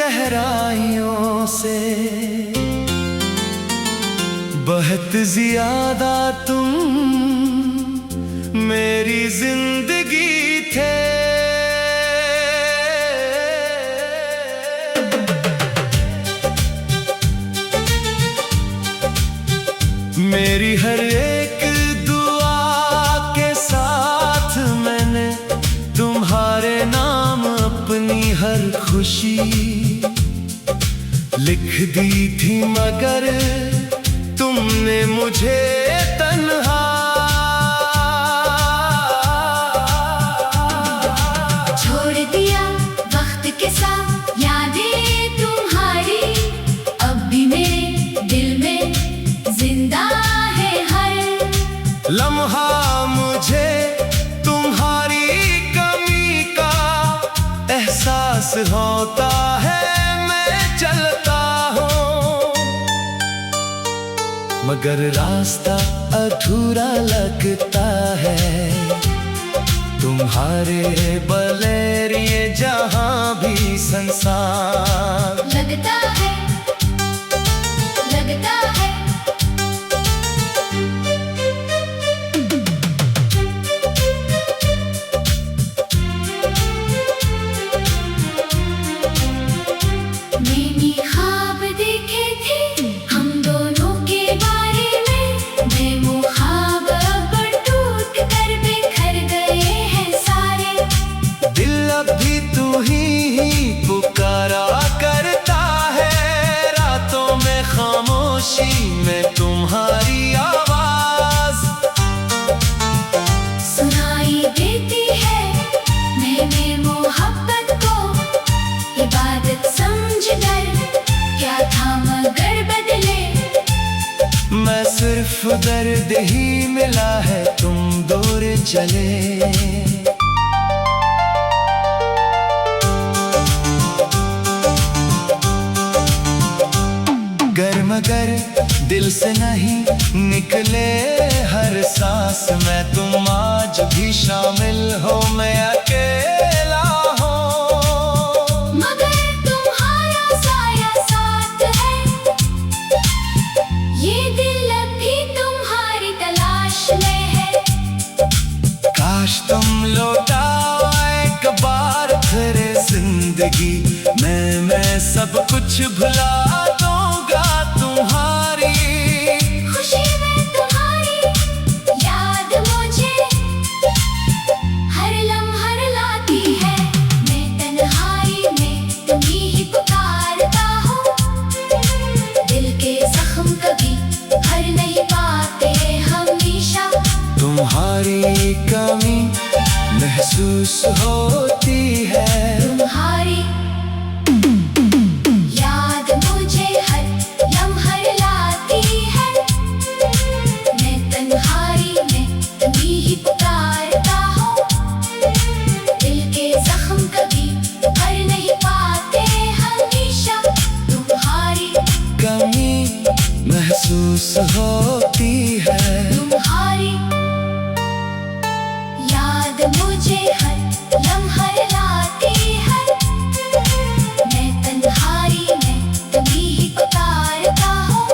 गहराइयों से बहुत ज्यादा तुम मेरी जिंदगी थे। मेरी हर एक दुआ के साथ मैंने तुम्हारे नाम अपनी हर खुशी लिख दी थी, मगर तुमने मुझे तन्हा छोड़ दिया। वक्त के साथ यादें तुम्हारी अब भी मेरे दिल में जिंदा है हर लम्हा। मुझे तुम्हारी कमी का एहसास होता है, मैं चलता हूँ मगर रास्ता अधूरा लगता है। तुम्हारे बगैर ये जहां भी संसार लगता है, लगता है। मैंने ख्वाब देखे थे हम दोनों के बारे में, मैं वो ख्वाब अब टूट कर बिखर गए हैं सारे। दिल अब भी तू ही पुकारा करता है, रातों में खामोशी में तुम्हारी आवाज सुनाई देती है। मैंने मोहब्बत को इबादत समझ कर क्या था मगर बदले। मैं सिर्फ दर्द ही मिला है, तुम दूर चले। गर मगर दिल से नहीं निकले हर सांस में, तुम आज भी शामिल हो, मैं अकेला हूँ मगर तुम्हारा साया साथ है। ये दिल अब भी तुम्हारी तलाश में है। काश तुम लौटाओ एक बार फिर जिंदगी में, मैं सब कुछ भुला दूंगा तुम्हारी खुशी में तुम्हारी याद मुझे हर लम्हा लाती है। मैं तन्हाई में तुम्हीं ही पुकारता हूँ, दिल के जख्म कभी भर नहीं पाते हमेशा। तुम्हारी कमी महसूस होती है, तुम्हारी याद मुझे हर लम्हा लाती है। मैं तन्हाई में तुम्हीं ही पुकारता हूँ, दिल के जख्म कभी भर नहीं पाते हमेशा। तुम्हारी कमी महसूस होती है, तुम्हारी याद मुझे हर लम्हा लाती है। मैं तन्हाई में तुम्हीं ही पुकारता हूँ,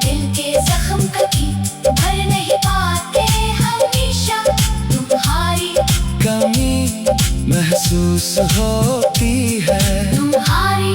दिल के जख्म कभी भर नहीं पाते हमेशा। तुम्हारी कमी महसूस होती है। तुम्हारी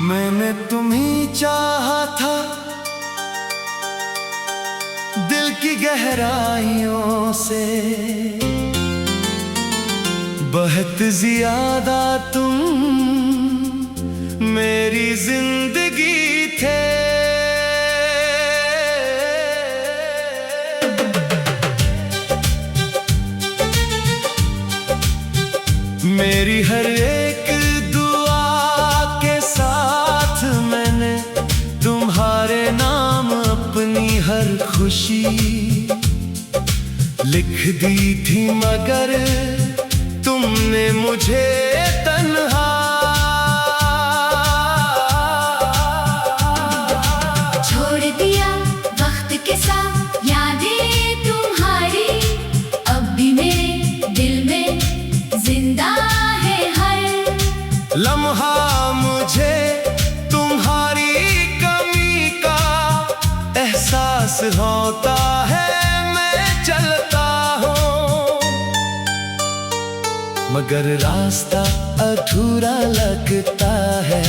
मैंने तुम्हीं चाहा था दिल की गहराइयों से, बहुत ज्यादा तुम मेरी जिंदगी थे। मेरी हर एक दुआ के साथ मैंने तुम्हारे नाम अपनी हर खुशी लिख दी थी, मगर तुमने मुझे तन्हा छोड़ दिया वक्त के साथ यादें तुम्हारी, अब भी मेरे दिल में जिंदा है हर लम्हा। मुझे तुम्हारी कमी का एहसास होता है, मैं चलता हूँ मगर रास्ता अधूरा लगता है।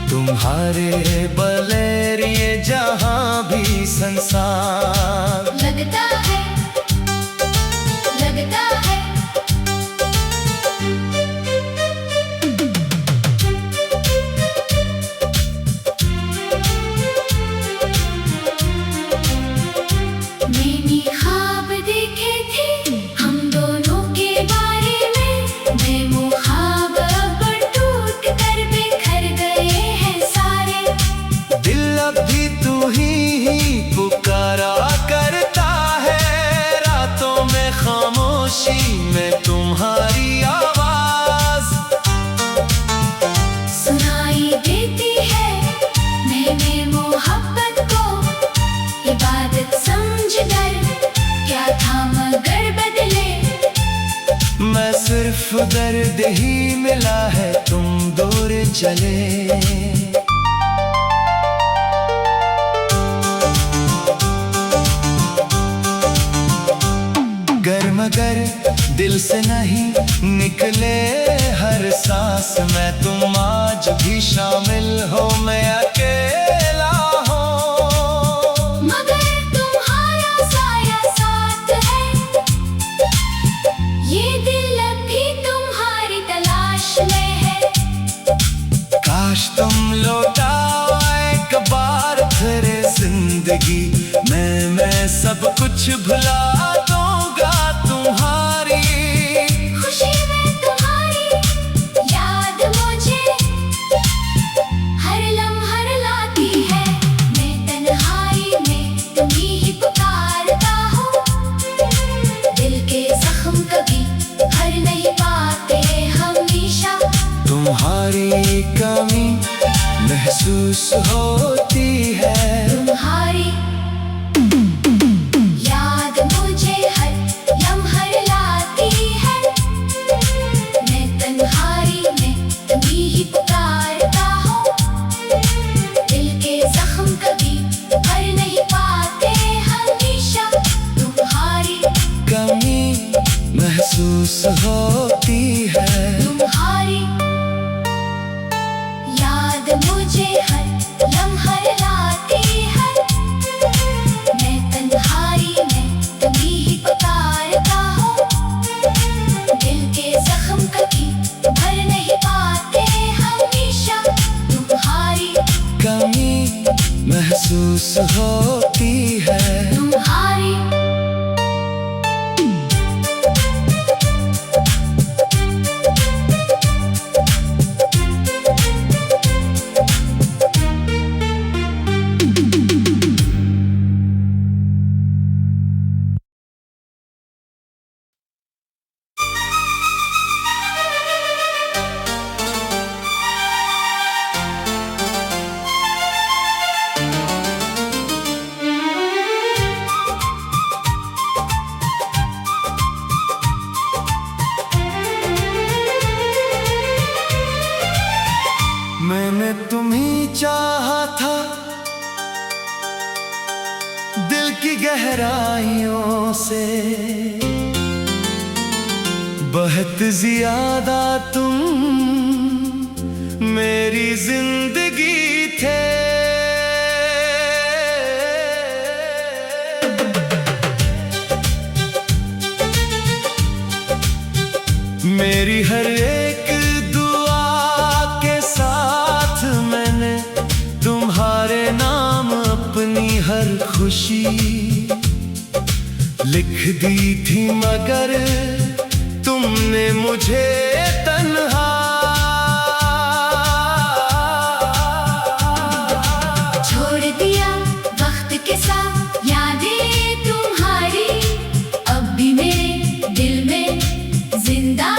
तुम्हारे बगैर ये जहां भी संसार लगता है, लगता है। मैंने ख्वाब देखे थे हम दोनों के बारे में, मैं वो ख्वाब अब टूट कर बिखर गए हैं सारे। दिल अब भी तू ही पुकारा करता है, रातों में खामोशी में तुम्हारी आवाज सुनाई देती है। मैंने मोहब्बत को इबादत समझ कर क्या था मगर बदले, मैं सिर्फ दर्द ही मिला है तुम दूर चले। गर मगर दिल से नहीं निकले हर सांस में, तुम आज भी शामिल हो, मैं अकेला हूँ मगर तुम्हारा साया साथ है। ये दिल अब भी तुम्हारी तलाश में है। काश तुम लौटाओ एक बार फिर जिंदगी में, मैं सब कुछ भुला दूंगा तुम्हारी खुशी में तुम्हारी याद मुझे हर लम्हा लाती है। मैं तन्हाई में तुम्हीं ही पुकारता हूँ, दिल के जख्म कभी भर नहीं पाते हमेशा। तुम्हारी कमी महसूस होती है, तुम्हारी याद मुझे हर लम्हा लाती है। मैं तन्हाई में तुम्हीं ही पुकारता हूँ, दिल के जख्म कभी भर नहीं पाते हमेशा। तुम्हारी कमी महसूस होती है, तुम्हारी याद मुझे हर लम्हा लाती है। मैं तन्हाई में तुम्हीं ही पुकारता हूँ, दिल के जख्म कभी भर नहीं पाते हमेशा। तुम्हारी कमी महसूस होती है। तुम्हारी मैंने तुम्हीं चाहा था दिल की गहराइयों से, बहुत ज्यादा तुम मेरी जिंदगी थे। मेरी हर एक दुआ के साथ मैंने तुम्हारे नाम अपनी हर खुशी लिख दी थी, मगर तुमने तुमने मुझे तन्हा छोड़ दिया वक्त के साथ यादें तुम्हारी, अब भी मेरे दिल में जिंदा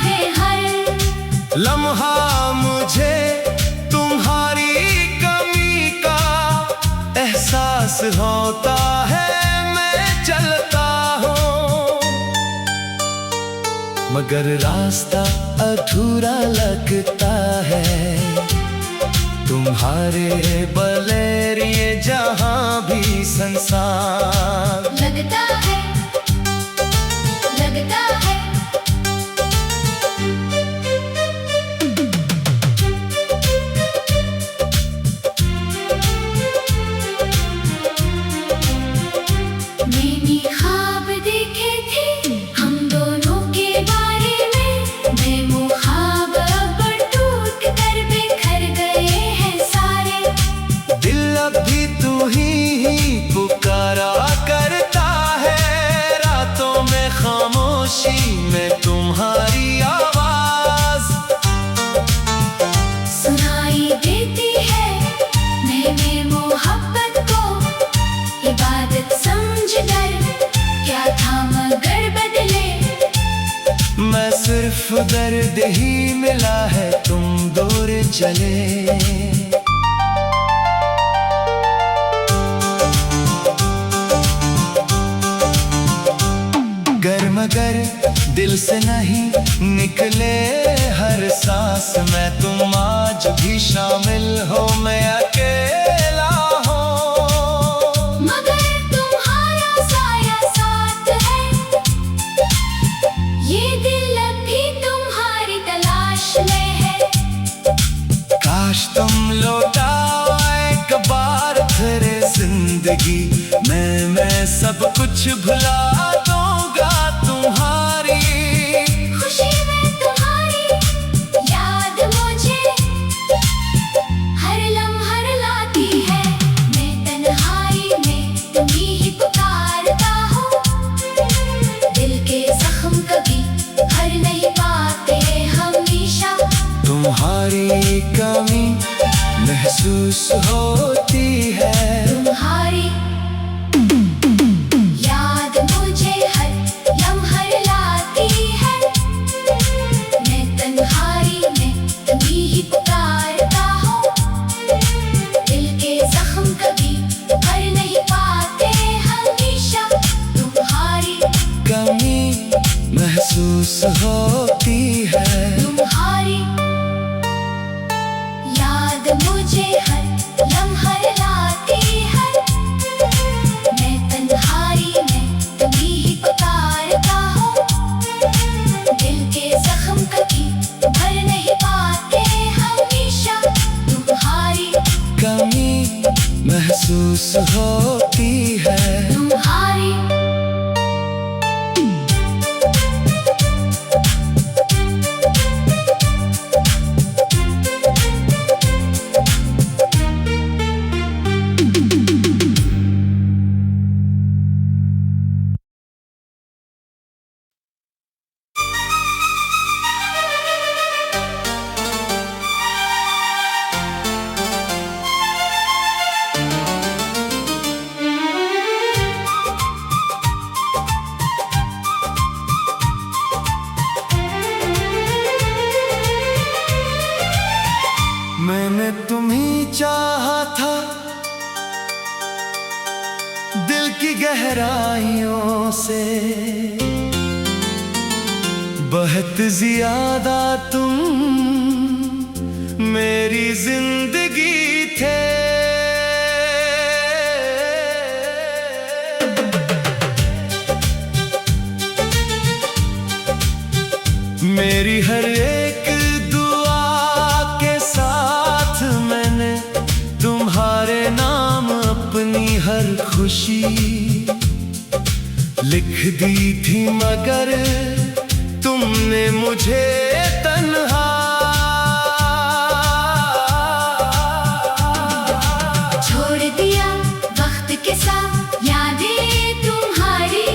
है हर लम्हा। मुझे तुम्हारी कमी का एहसास होता है, मैं चलता हूँ मगर रास्ता अधूरा लगता है। तुम्हारे बगैर ये जहां भी संसार लगता है, लगता है। मैंने ख्वाब देखे थे हम दोनों के बारे में, मैं वो ख्वाब अब टूट कर बिखर गए हैं सारे। दिल अब भी तू ही पुकारा करता है, रातों में खामोशी में तुम्हारी आवाज सुनाई देती है। मैंने मोहब्बत को इबादत समझ कर क्या था मगर बदले। मैं सिर्फ दर्द ही मिला है, तुम दूर चले। गर मगर दिल से नहीं निकले हर सांस में, तुम आज भी शामिल हो, मैं अकेला हूँ मगर तुम्हारा साया साथ है, ये दिल अब भी तुम्हारी तलाश में है। काश तुम लौटाओ एक बार फिर जिंदगी में, मैं सब कुछ भुला दूंगा तुम्हारी खुशी में तुम्हारी याद मुझे हर लम्हा लाती है। मैं तन्हाई में तुम्हीं ही पुकारता हूँ, दिल के जख्म कभी भर नहीं पाते हमेशा। तुम्हारी कमी महसूस होती है, तुम्हारी याद मुझे हर लम्हा लाती है। मैं तन्हाई में तुम्हीं ही पुकारता हूँ, दिल के जख्म कभी भर नहीं पाते हमेशा। तुम्हारी कमी महसूस होती है, तुम्हारी याद मुझे हर लम्हा लाती है। मैं तन्हाई में तुम्हीं ही पुकारता हूँ, दिल के जख्म कभी भर नहीं पाते हमेशा। तुम्हारी कमी महसूस होती है। तुम्हारी मैंने तुम्हीं चाहा था दिल की गहराइयों से, बहुत ज्यादा तुम मेरी जिंदगी थे। मेरी हर एक दुआ के साथ मैंने तुम्हारे नाम अपनी हर खुशी लिख दी थी, मगर तुमने मुझे तन्हा छोड़ दिया वक्त के साथ यादें तुम्हारी,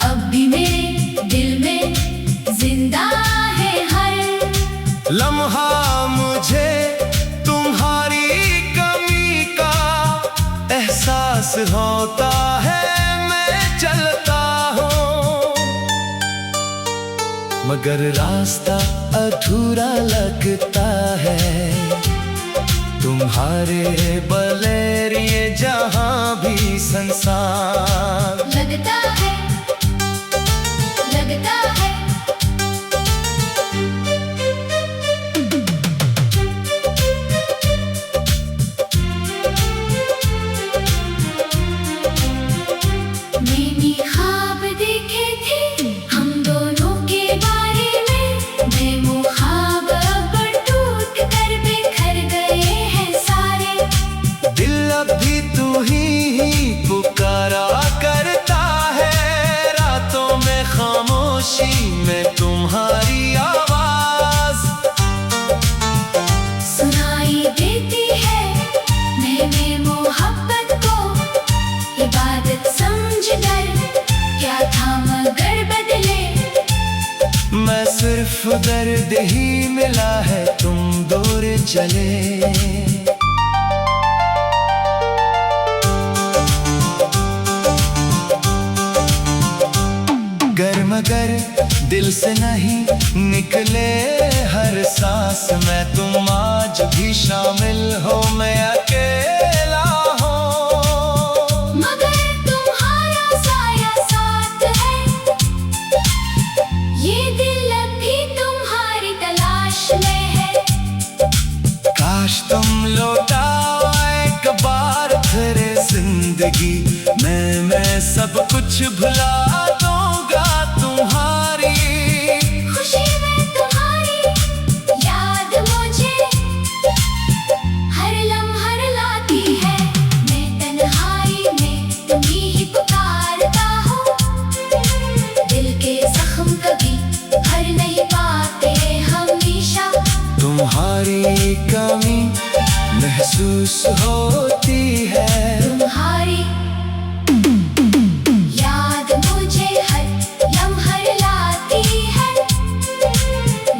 अब भी मेरे दिल में जिंदा मगर रास्ता अधूरा लगता है। तुम्हारे बगैर ये जहां भी संसार लगता है, लगता है। मैंने ख्वाब देखे थे हम दोनों के बारे में, मैं ख्वाब अब टूट कर बिखर गए हैं सारे। दिल अब भी तू ही पुकारा करता है, रातों में खामोशी में तुम्हारी आवाज सुनाई देती है। मैंने मोहब्बत को इबादत समझकर क्या था मगर बदले। मैं सिर्फ दर्द ही मिला है तुम दूर चले। गर मगर दिल से नहीं निकले हर सांस में, तुम आज भी शामिल हो मैं अकेला हूँ। मगर तुम्हारा साया साथ है, ये दिल अब भी तुम्हारी तलाश में है। काश तुम लौटाओ एक बार फिर जिंदगी में, मैं सब कुछ भुला दूंगा तुम्हारी खुशी में तुम्हारी याद मुझे हर लम्हा लाती है। मैं तन्हाई में तुम्हीं ही पुकारता हूँ, दिल के जख्म कभी भर नहीं पाते हमेशा। तुम्हारी कमी महसूस होती है, तुम्हारी याद मुझे हर लम्हा लाती है।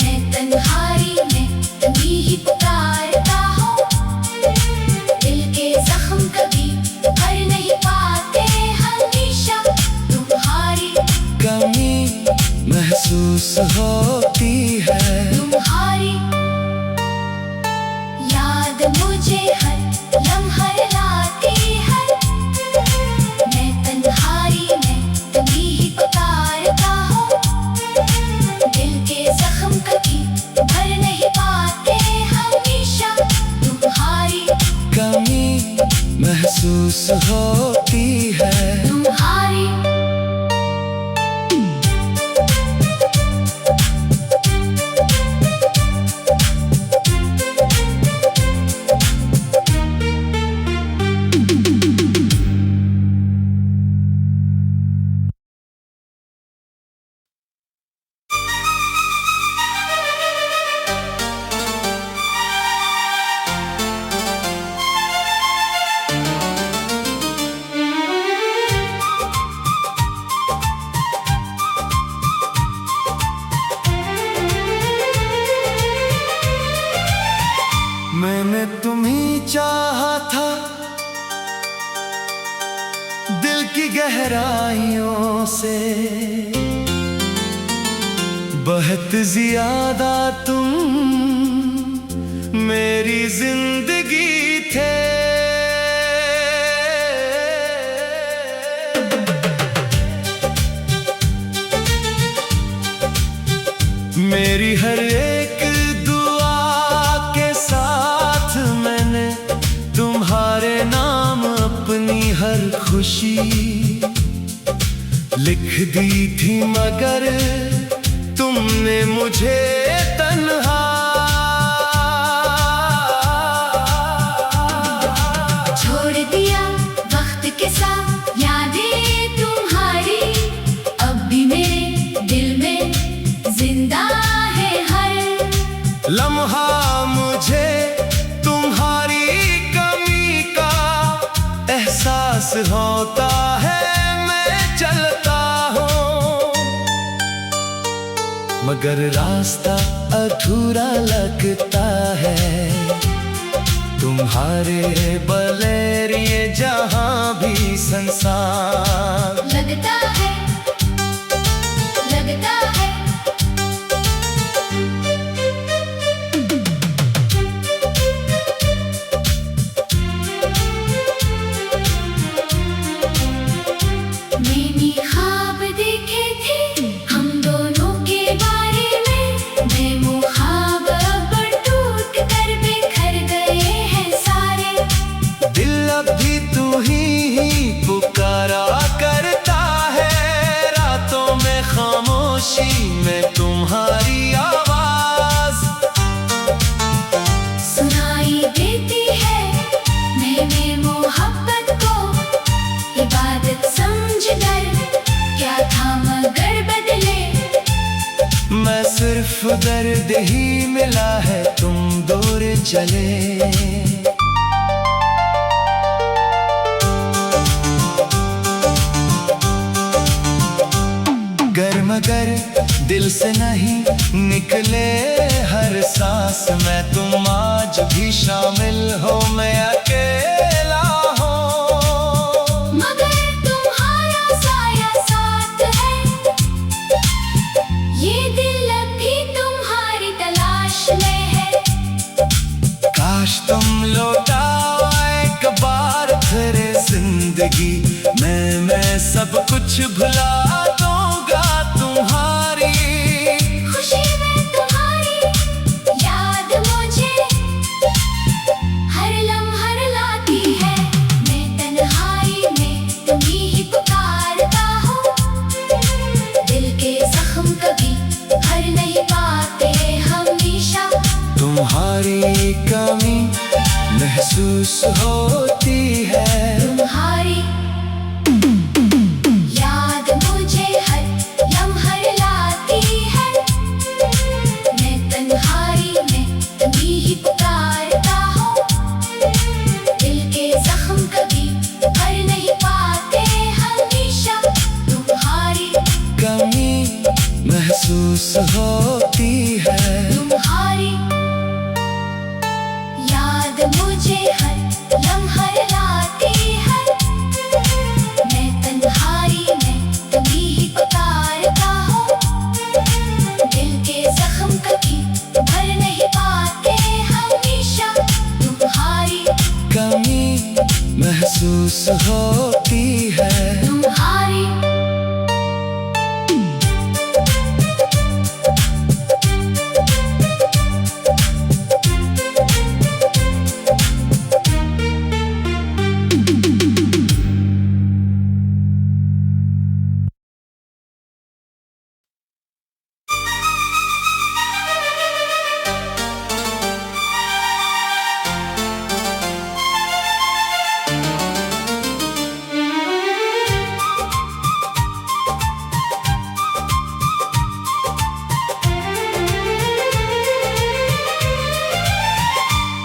मैं तन्हाई में तुम्हीं ही पुकारता हूँ, दिल के जख्म कभी भर नहीं पाते हमेशा। तुम्हारी कमी महसूस होती है, तुम्हारी याद मुझे हर लम्हा लाती है। मैं तन्हाई में तुम्हीं ही पुकारता हूँ, दिल के जख्म कभी भर नहीं पाते हमेशा। तुम्हारी कमी महसूस होती है। तुम्हारी मैंने तुम्हीं चाहा था दिल की गहराइयों से, बहुत ज्यादा तुम मेरी जिंदगी थे। मेरी हर एक दुआ के साथ मैंने तुम्हारे नाम अपनी हर खुशी लिख दी थी, मगर तुमने मुझे तन्हा छोड़ दिया वक्त के साथ। यादें तुम्हारी अब भी मेरे दिल में जिंदा है हर लम्हा। मुझे तुम्हारी कमी का एहसास होता है, मैं चलता हूँ मगर रास्ता अधूरा लगता है। तुम्हारे बगैर ये जहां भी संसार लगता है, लगता है। खामोशी में तुम्हारी आवाज सुनाई देती है मैंने मोहब्बत को इबादत समझ कर, क्या था मगर बदले। मैं सिर्फ दर्द ही मिला है तुम दूर चले। गर मगर दिल से नहीं निकले हर सांस में, तुम आज भी शामिल हो मैं अकेला हूँ। मगर तुम्हारा साया साथ है, ये दिल अब भी तुम्हारी तलाश में है। काश तुम लौटाओ एक बार फिर जिंदगी मैं सब कुछ भुला दूंगा तुम्हारी खुशी में तुम्हारी याद मुझे हर लम्हा लाती है। मैं तन्हाई में तुम्हीं ही पुकारता हूँ, दिल के जख्म कभी भर नहीं पाते हमेशा। तुम्हारी कमी महसूस होती है, तुम्हारी याद मुझे हर लम्हा लाती है। मैं तन्हाई में तुम्हीं ही पुकारता हूँ, दिल के जख्म कभी भर नहीं पाते हमेशा। तुम्हारी कमी महसूस होती है, तुम्हारी याद मुझे हर लम्हा लाती है। मैं तन्हाई में तुम्हीं ही पुकारता हूँ, दिल के जख्म कभी भर नहीं पाते हमेशा। तुम्हारी कमी महसूस होती है। तुम्हारी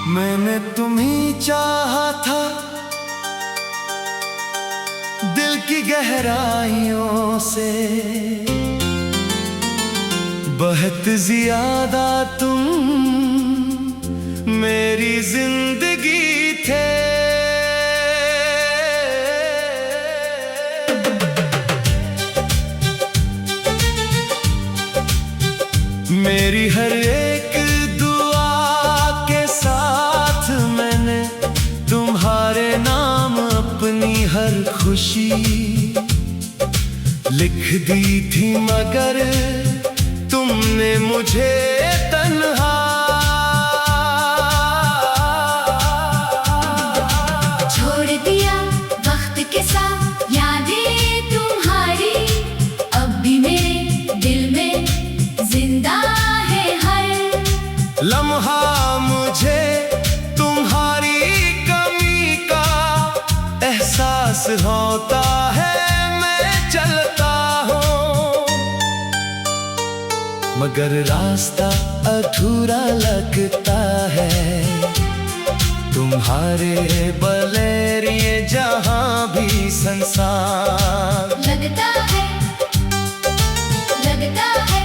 मैंने तुम्हीं चाहा था दिल की गहराइयों से, बहुत ज्यादा तुम मेरी जिंदगी थे। मेरी हर एक दुआ के साथ मैंने तुम्हारे नाम अपनी हर खुशी लिख दी थी, मगर तुमने मुझे तन्हा छोड़ दिया वक्त के साथ। यादें तुम्हारी अब भी मेरे दिल में जिंदा है हर लम्हा। मुझे तुम्हारी कमी का एहसास होता है, मैं चलता हूँ मगर रास्ता अधूरा लगता है। तुम्हारे बगैर ये जहां भी संसार लगता है, लगता है।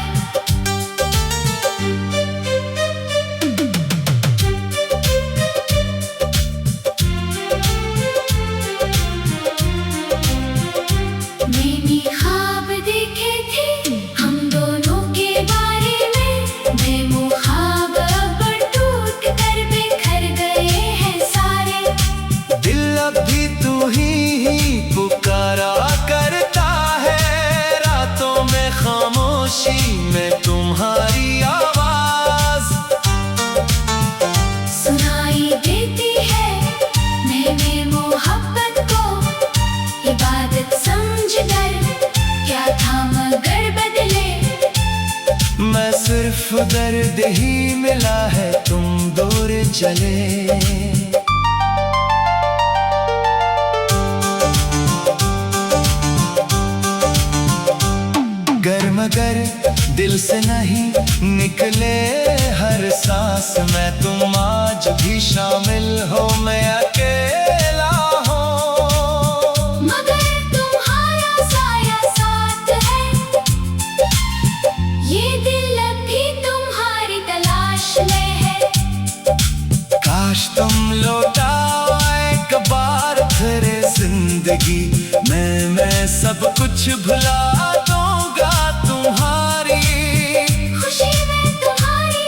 मैंने ख्वाब देखे थे हम दोनों के बारे में, मैं वो ख्वाब अब टूट कर बिखर गए हैं सारे। दिल अब भी तू ही पुकारा करता है, रातों में खामोशी में तुम्हारी आवाज सुनाई देती है मैंने मोहब्बत को इबादत समझ कर, क्या था मगर बदले। दर्द ही मिला है तुम दूर चले। गर मगर दिल से नहीं निकले हर सांस में तुम आज भी शामिल हो, मैं अकेला हूँ मगर तुम्हारा साया साथ है, ये दिल अब भी तुम्हारी तलाश में है। काश तुम लौटाओ एक बार फिर जिंदगी में, मैं सब कुछ भुला दूंगा तुम्हारी खुशी में तुम्हारी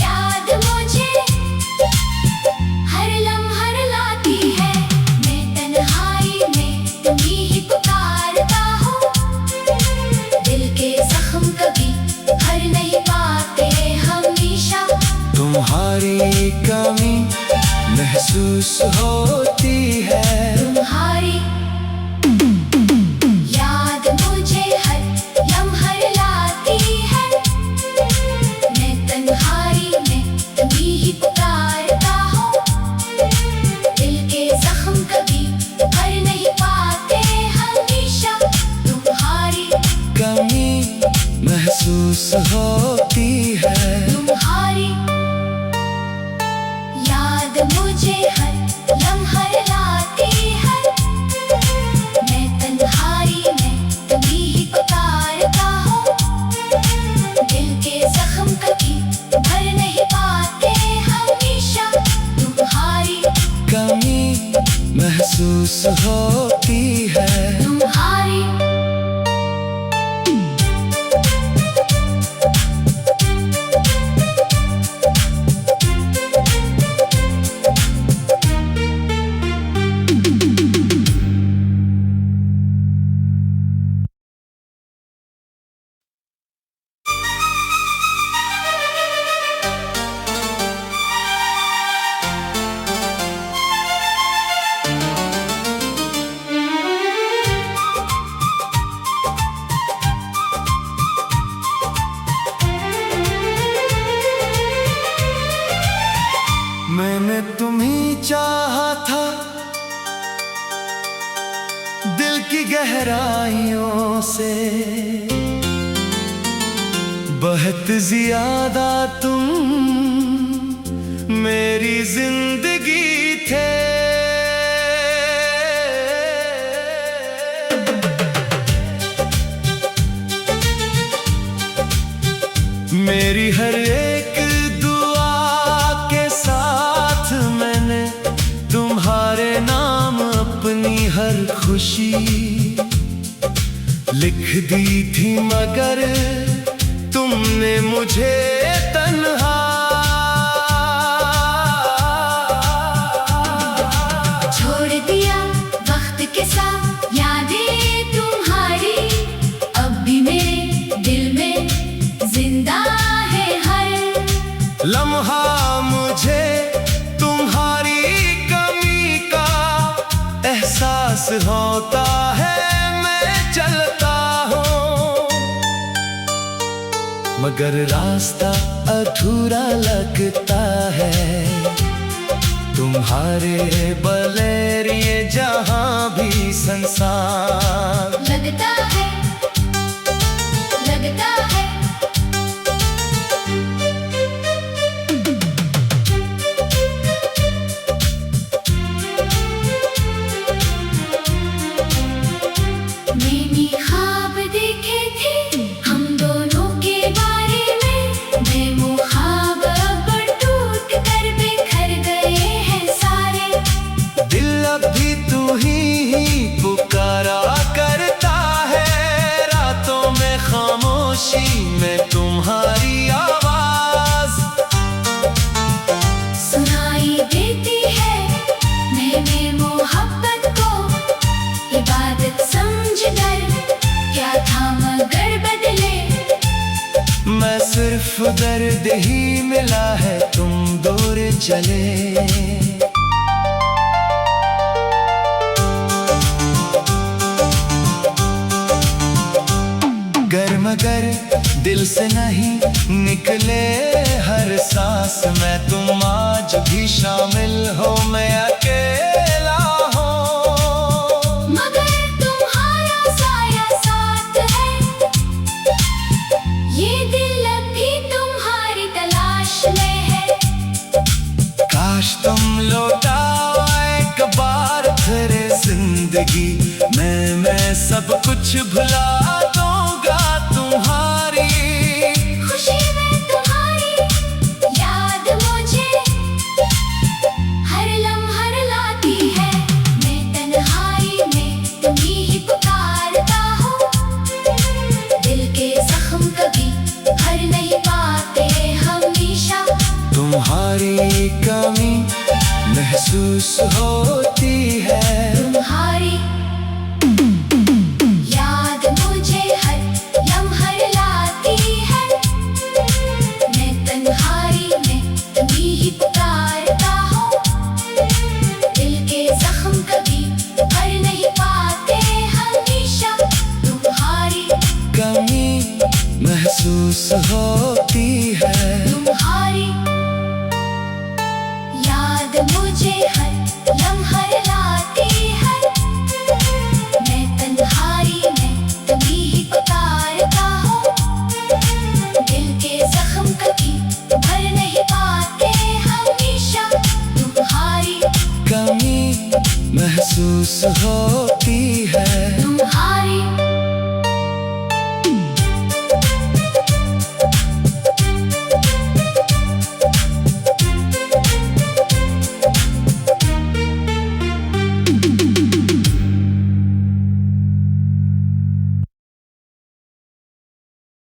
याद मुझे हर लम्हा लाती है। मैं तन्हाई में तुम्हीं ही पुकारता हूँ, दिल के जख्म कभी भर नहीं पाते हमेशा। तुम्हारी कमी महसूस होती है, तुम्हारी याद मुझे हर लम्हा लाती है। मैं तन्हाई में तुम्हीं ही पुकारता हूँ, दिल के जख्म कभी भर नहीं पाते हमेशा। तुम्हारी कमी महसूस होती है, तुम्हारी याद मुझे हर लम्हा लाती है। मैं तन्हाई में तुम्हीं ही पुकारता हूँ, दिल के जख्म कभी भर नहीं पाते हमेशा। तुम्हारी कमी महसूस होती है। तुम्हारी मैंने तुम्हीं चाहा था दिल की गहराइयों से, बहुत ज्यादा तुम मेरी जिंदगी थे। मेरी हर एक दुआ के साथ मैंने तुम्हारे नाम अपनी हर खुशी लिख दी थी, मगर तुमने मुझे तन्हा छोड़ दिया वक्त के साथ। यादें तुम्हारी अब भी मेरे दिल में जिंदा है हर लम्हा। मुझे तुम्हारी कमी का एहसास होता है, मैं चलता हूँ मगर रास्ता अधूरा लगता है। तुम्हारे बगैर ये जहां भी संसार लगता है, लगता है। मैंने ख्वाब देखे थे हम दोनों के बारे में, मैं वो ख्वाब अब टूट कर बिखर गए हैं सारे। दिल अब भी तू ही पुकारा करता है, रातों में खामोशी में तुम्हारी आवाज सुनाई देती है। मैंने मोहब्बत को इबादत समझ कर क्या था मगर बदले। मैं सिर्फ दर्द ही मिला है तुम दूर चले। गर मगर दिल से नहीं निकले हर सांस में तुम आज भी शामिल हो, मैं अकेला हूँ मगर तुम्हारा साया साथ है, ये दिल अब भी तुम्हारी तलाश में है। काश तुम लौटाओ एक बार फिर जिंदगी मैं सब कुछ भुला दूंगा तुम्हारी खुशी में तुम्हारी याद मुझे हर लम्हा लाती है। मैं तन्हाई में तुम्हीं ही पुकारता हूँ, दिल के जख्म कभी भर नहीं पाते हमेशा। तुम्हारी कमी महसूस होती है, तुम्हारी याद मुझे हर लम्हा लाती है। मैं तन्हाई में तुम्हीं ही पुकारता हूँ, दिल के जख्म कभी भर नहीं पाते हमेशा। तुम्हारी कमी महसूस होती है।